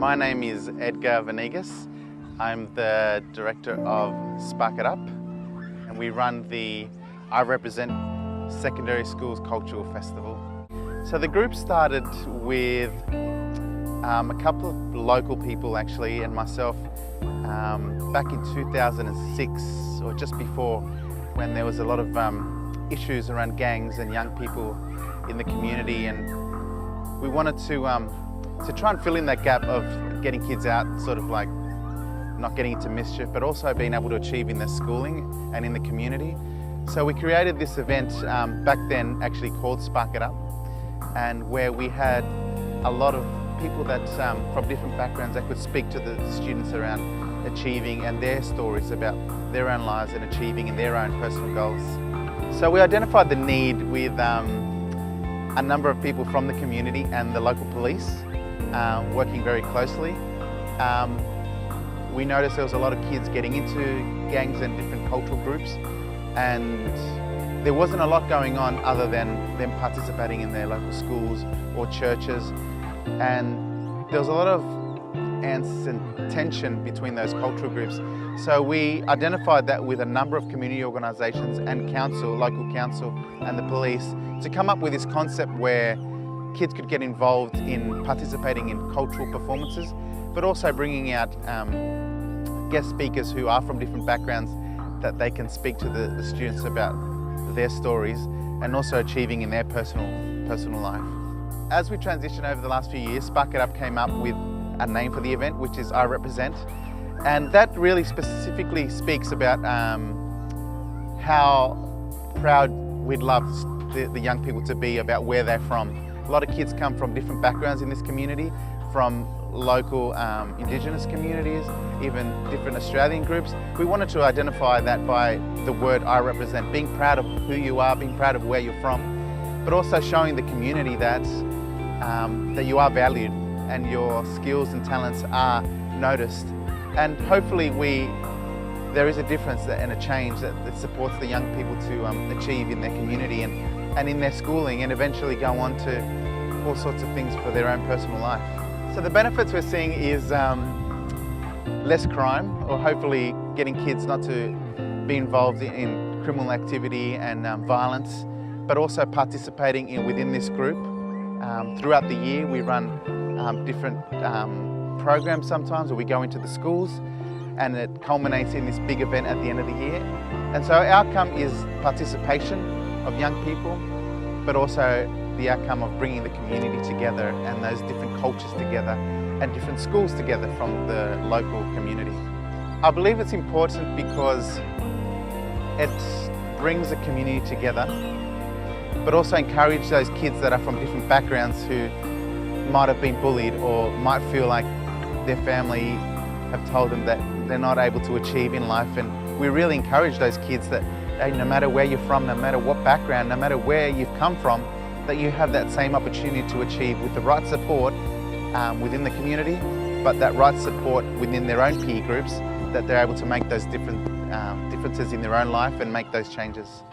My name is Edgar Venegas. I'm the director of Spark It Up, and we run the I Represent Secondary Schools Cultural Festival. So the group started with a couple of local people actually and myself back in 2006 or just before, when there was a lot of issues around gangs and young people in the community, and we wanted to try and fill in that gap of getting kids out, sort of like not getting into mischief, but also being able to achieve in their schooling and in the community. So we created this event back then actually called Spark It Up, and where we had a lot of people that from different backgrounds that could speak to the students around achieving and their stories about their own lives and achieving in their own personal goals. So we identified the need with a number of people from the community and the local police working very closely. We noticed there was a lot of kids getting into gangs and different cultural groups, and there wasn't a lot going on other than them participating in their local schools or churches, and there was a lot of angst and tension between those cultural groups. So we identified that with a number of community organisations and council, local council and the police, to come up with this concept where kids could get involved in participating in cultural performances, but also bringing out guest speakers who are from different backgrounds, that they can speak to the students about their stories and also achieving in their personal life. As we transitioned over the last few years, Spark It Up came up with a name for the event, which is I Represent, and that really specifically speaks about how proud we'd love the young people to be about where they're from. A lot of kids come from different backgrounds in this community, from local Indigenous communities, even different Australian groups. We wanted to identify that by the word I represent, being proud of who you are, being proud of where you're from, but also showing the community that, that you are valued and your skills and talents are noticed. And hopefully there is a difference and a change that supports the young people to achieve in their community and in their schooling, and eventually go on to all sorts of things for their own personal life. So the benefits we're seeing is less crime, or hopefully getting kids not to be involved in criminal activity and violence, but also participating within this group. Throughout the year we run different programs sometimes, where we go into the schools, and it culminates in this big event at the end of the year. And so our outcome is participation of young people, but also the outcome of bringing the community together and those different cultures together and different schools together from the local community. I believe it's important because it brings the community together, but also encourage those kids that are from different backgrounds who might have been bullied or might feel like their family have told them that they're not able to achieve in life. And we really encourage those kids that no matter where you're from, no matter what background, no matter where you've come from, that you have that same opportunity to achieve with the right support within the community, but that right support within their own peer groups, that they're able to make those differences in their own life and make those changes.